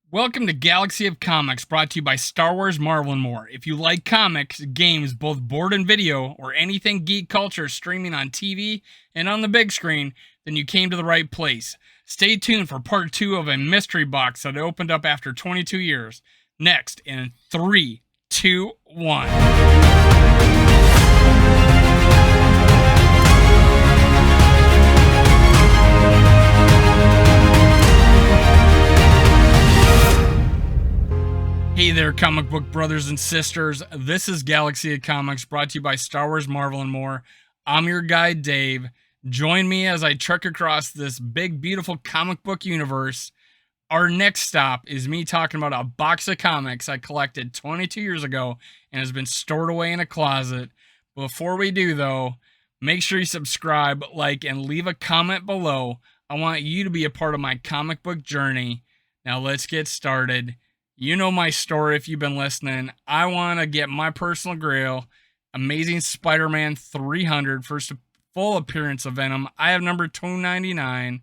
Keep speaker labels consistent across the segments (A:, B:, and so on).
A: Welcome to Galaxy of Comics, brought to you by Star Wars, Marvel, and more. If you like comics, games, both board and video, or anything geek culture streaming on TV and on the big screen, then you came to the right place. Stay tuned for part 2 of a mystery box that opened up after 22 years. Next, in 3, 2, 1. Hey there, comic book brothers and sisters. This is Galaxy of Comics, brought to you by Star Wars, Marvel, and more. I'm your guide, Dave. Join me as I trek across this big, beautiful comic book universe. Our next stop is me talking about a box of comics I collected 22 years ago and has been stored away in a closet. Before we do, though, make sure you subscribe, like, and leave a comment below. I want you to be a part of my comic book journey. Now let's get started. You know my story if you've been listening. I want to get my personal grail, Amazing Spider-Man 300, first full appearance of Venom. I have number 299.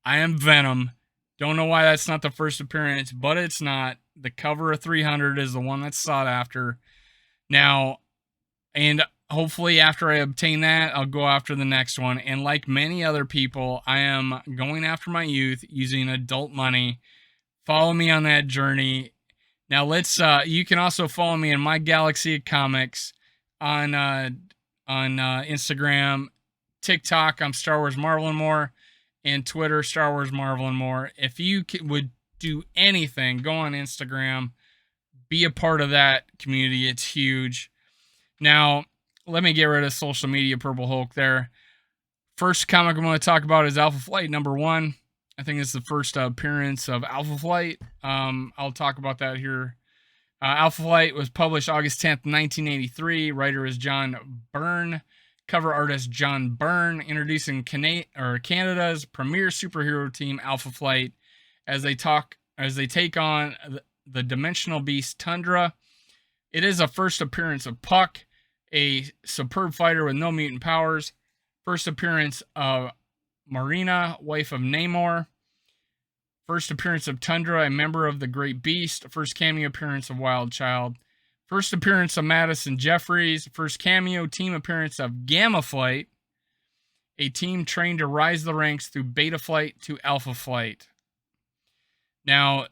A: I am Venom. Don't know why that's not the first appearance, but it's not. The cover of 300 is the one that's sought after. Now, and hopefully after I obtain that, I'll go after the next one. And like many other people, I am going after my youth using adult money. Follow me on that journey. Now let's you can also follow me in my Galaxy of Comics on Instagram, TikTok, I'm Star Wars, Marvel, and more, and Twitter, Star Wars, Marvel, and more. If you would do anything, go on Instagram, be a part of that community. It's huge. Now, let me get rid of social media Purple Hulk there. First comic I'm going to talk about is Alpha Flight number 1. I think it's the first appearance of Alpha Flight. I'll talk about that here. Alpha Flight was published August 10th, 1983. Writer is John Byrne. Cover artist John Byrne, introducing Canada's premier superhero team, Alpha Flight, as they take on the dimensional beast Tundra. It is a first appearance of Puck, a superb fighter with no mutant powers. First appearance of Marina, wife of Namor. First appearance of Tundra, a member of the Great Beast. First cameo appearance of Wild Child. First appearance of Madison Jeffries. First cameo team appearance of Gamma Flight, a team trained to rise the ranks through Beta Flight to Alpha Flight. Now,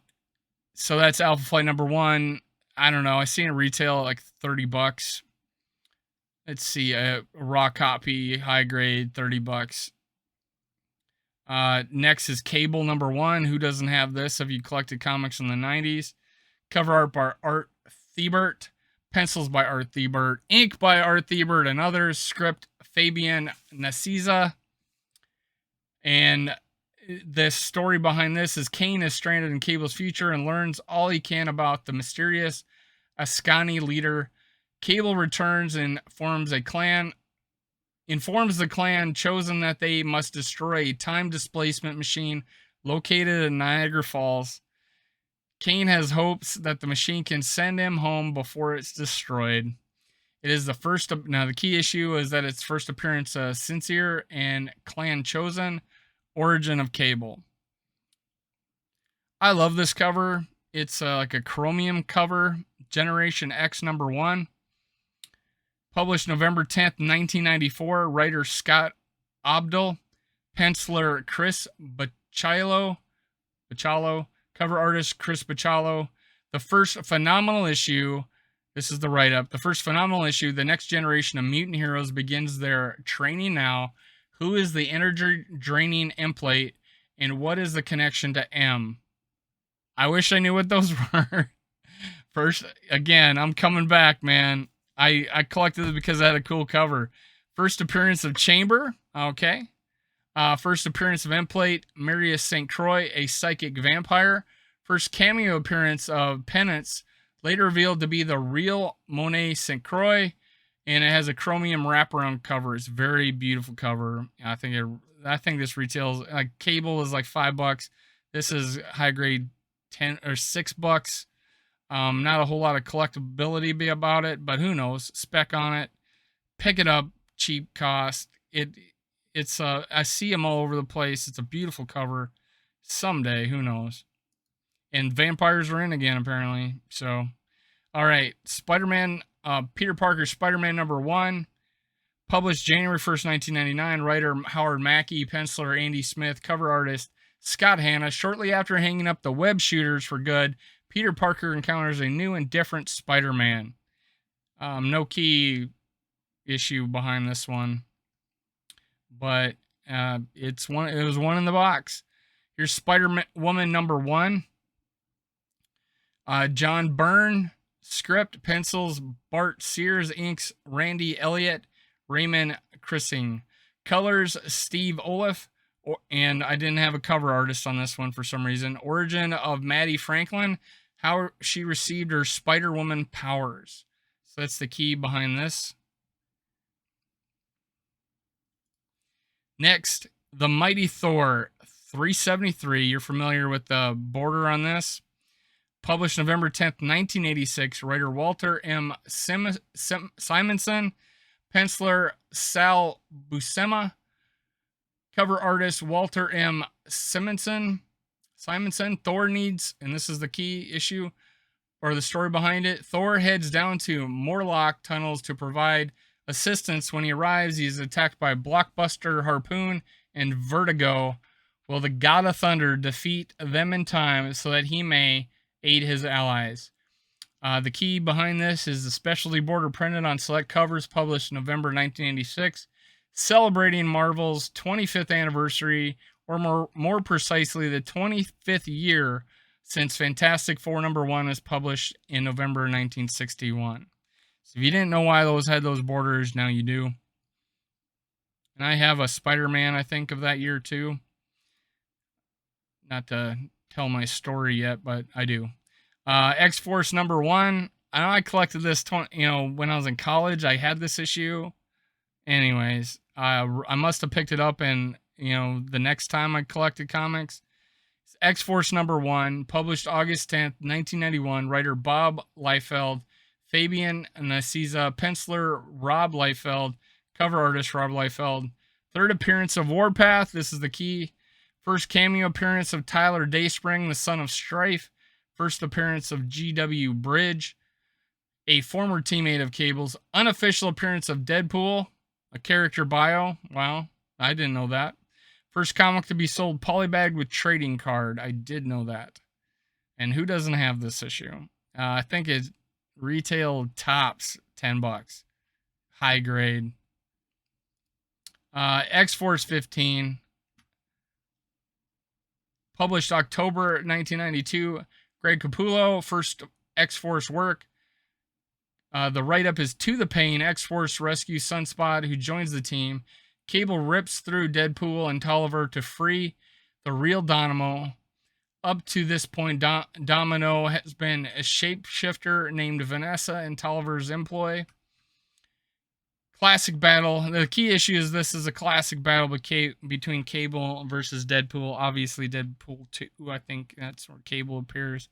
A: so that's Alpha Flight number 1. I don't know. I seen it retail at like $30. Let's see, a raw copy, high grade, $30. Next is Cable number 1. Who doesn't have this? Have you collected comics in the 90s? Cover art by Art Thibert. Pencils by Art Thibert. Ink by Art Thibert and others. Script Fabian Nicieza. And the story behind this is Kane is stranded in Cable's future and learns all he can about the mysterious Ascani leader. Cable returns and informs the clan chosen that they must destroy a time displacement machine located in Niagara Falls. Kane has hopes that the machine can send him home before it's destroyed. It is the first. Now, the key issue is that it's first appearance of Sincere and Clan Chosen, origin of Cable. I love this cover. It's like a chromium cover, Generation X number 1. Published November 10th, 1994. Writer Scott Abdul. Penciler Chris Bachalo. Cover artist Chris Bachalo. The first phenomenal issue. This is the write-up. The first phenomenal issue. The next generation of mutant heroes begins their training now. Who is the energy-draining M-plate? And what is the connection to M? I wish I knew what those were. First, again, I'm coming back, man. I collected it because I had a cool cover. First appearance of Chamber. Okay. First appearance of M-Plate, Marius St. Croix, a psychic vampire. First cameo appearance of Penance, later revealed to be the real Monet St. Croix. And it has a chromium wraparound cover. It's a very beautiful cover. I think this retails, like, Cable is like $5. This is high grade, 10 or $6. Not a whole lot of collectability about it, but who knows? Spec on it. Pick it up, cheap cost. It's I see them all over the place. It's a beautiful cover. Someday, who knows? And vampires are in again, apparently. So, all right. Spider-Man, Peter Parker, Spider-Man #1. Published January 1st, 1999. Writer Howard Mackey, penciler Andy Smith, cover artist Scott Hanna. Shortly after hanging up the web shooters for good, Peter Parker encounters a new and different Spider-Man. No key issue behind this one, but it was one in the box. Here's Spider-Woman #1. John Byrne, script, pencils, Bart Sears, inks, Randy Elliott, Raymond Chrising. Colors, Steve Olaf, and I didn't have a cover artist on this one for some reason. Origin of Maddie Franklin, how she received her Spider-Woman powers. So that's the key behind this. Next, The Mighty Thor 373. You're familiar with the border on this. Published November 10th, 1986. Writer Walter M. Simonson. Penciler Sal Buscema. Cover artist Walter M. Simonson. Thor needs, and this is the key issue, or the story behind it. Thor heads down to Morlock tunnels to provide assistance. When he arrives, he is attacked by Blockbuster, Harpoon, and Vertigo. Will the God of Thunder defeat them in time so that he may aid his allies? The key behind this is the specialty border printed on select covers, published November 1986, celebrating Marvel's 25th anniversary, or more precisely, the 25th year since Fantastic Four #1 was published in November 1961. So if you didn't know why those had those borders, now you do. And I have a Spider-Man, I think, of that year too. Not to tell my story yet, but I do. X-Force #1. I know I collected this, when I was in college. I had this issue. Anyways, I must have picked it up and, the next time I collected comics. X-Force #1, published August 10th, 1991. Writer Bob Liefeld, Fabian Nicieza, penciler Rob Liefeld, cover artist Rob Liefeld. Third appearance of Warpath. This is the key. First cameo appearance of Tyler Dayspring, the son of Strife. First appearance of G.W. Bridge, a former teammate of Cable's. Unofficial appearance of Deadpool, a character bio. Wow, I didn't know that. First comic to be sold polybagged with trading card. I did know that. And who doesn't have this issue? I think it retail tops $10. High grade. X-Force 15. Published October 1992. Greg Capullo, first X-Force work. The write-up is To the Pain. X-Force rescues Sunspot, who joins the team. Cable rips through Deadpool and Tolliver to free the real Dynamo. Up to this point, Domino has been a shapeshifter named Vanessa in Tolliver's employ. Classic battle. The key issue is this is a classic battle between Cable versus Deadpool. Obviously, Deadpool 2, I think that's where Cable appears.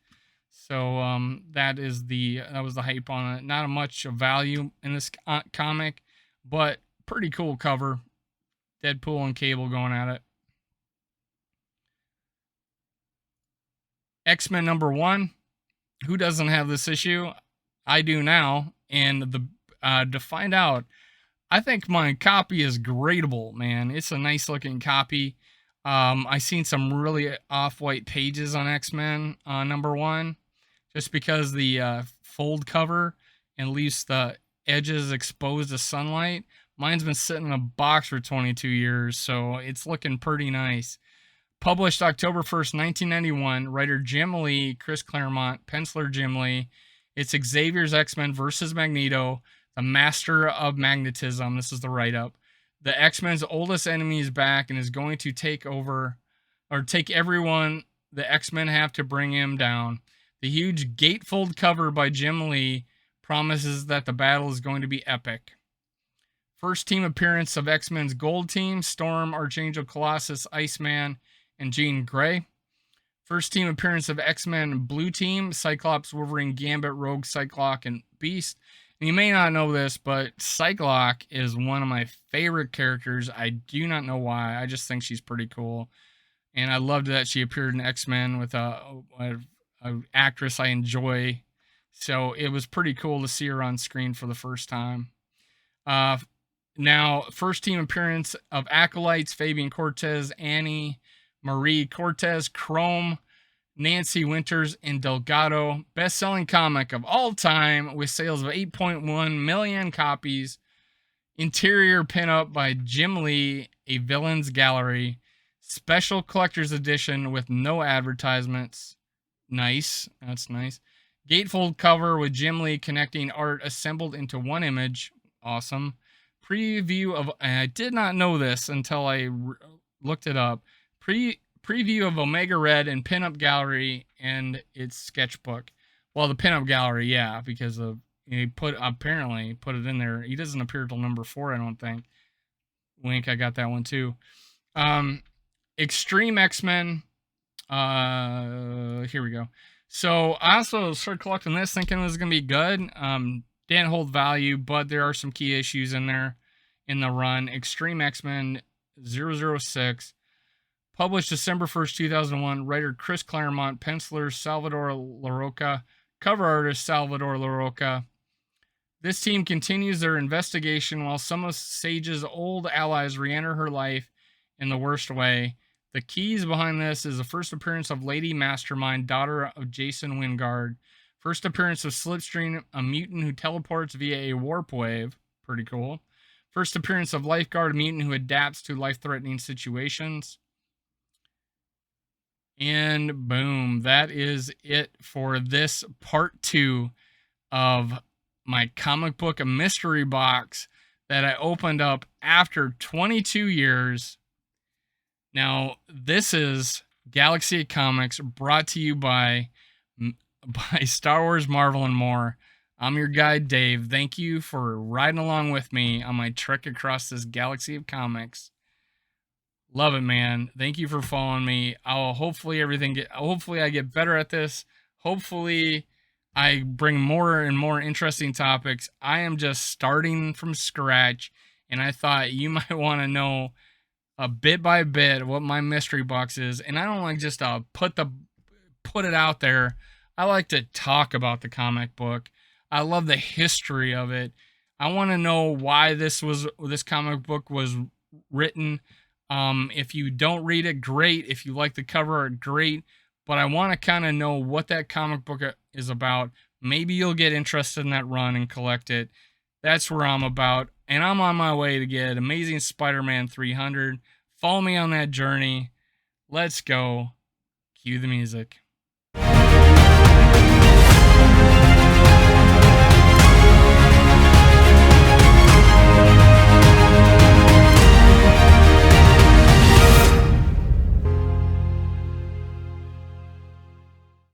A: So that was the hype on it. Not much of value in this comic, but pretty cool cover. Deadpool and Cable going at it. X-Men #1. Who doesn't have this issue? I do now. And to find out, I think my copy is gradable, man. It's a nice looking copy. I seen some really off-white pages on X-Men #1, just because the fold cover and leaves the edges exposed to sunlight. Mine's been sitting in a box for 22 years, so it's looking pretty nice. Published October 1st, 1991. Writer Jim Lee, Chris Claremont, penciler Jim Lee. It's Xavier's X-Men versus Magneto, the master of magnetism. This is the write-up. The X-Men's oldest enemy is back and is going to take everyone the X-Men have to bring him down. The huge gatefold cover by Jim Lee promises that the battle is going to be epic. First team appearance of X-Men's Gold Team: Storm, Archangel, Colossus, Iceman, and Jean Grey. First team appearance of X-Men Blue Team: Cyclops, Wolverine, Gambit, Rogue, Cyclops, and Beast. And you may not know this, but Cyclops is one of my favorite characters. I do not know why. I just think she's pretty cool. And I loved that she appeared in X-Men with an actress I enjoy. So it was pretty cool to see her on screen for the first time. Now, first team appearance of Acolytes, Fabian Cortez, Annie, Marie Cortez, Chrome, Nancy Winters, and Delgado. Best-selling comic of all time with sales of 8.1 million copies. Interior pinup by Jim Lee, A Villain's Gallery. Special collector's edition with no advertisements. Nice. That's nice. Gatefold cover with Jim Lee connecting art assembled into one image. Awesome. Preview of, I did not know this until I looked it up. Preview of Omega Red and Pinup Gallery and its sketchbook. Well, the Pinup Gallery, yeah, because of apparently put it in there. He doesn't appear till number 4, I don't think. Wink, I got that one too. Extreme X-Men. Here we go. So I also started collecting this thinking it was gonna be good. Didn't hold value, but there are some key issues in there in the run. Extreme X-Men 006. Published December 1st, 2001. Writer Chris Claremont. Penciler Salvador LaRocca. Cover artist Salvador LaRocca. This team continues their investigation while some of Sage's old allies re-enter her life in the worst way. The keys behind this is the first appearance of Lady Mastermind, daughter of Jason Wingard. First appearance of Slipstream, a mutant who teleports via a warp wave. Pretty cool. First appearance of Lifeguard, a mutant who adapts to life-threatening situations. And boom, that is it for this part 2 of my comic book mystery box that I opened up after 22 years. Now, this is Galaxy of Comics, brought to you by Star Wars, Marvel, and more. I'm your guide, Dave. Thank you for riding along with me on my trek across this Galaxy of Comics. Love it, man. Thank you for following me. Hopefully I get better at this. Hopefully I bring more and more interesting topics. I am just starting from scratch, and I thought you might want to know a bit by bit what my mystery box is. And I don't like just to put it out there. I like to talk about the comic book. I love the history of it. I want to know why this comic book was written. If you don't read it, great. If you like the cover art, great. But I want to kind of know what that comic book is about. Maybe you'll get interested in that run and collect it. That's where I'm about. And I'm on my way to get Amazing Spider-Man 300. Follow me on that journey. Let's go. Cue the music.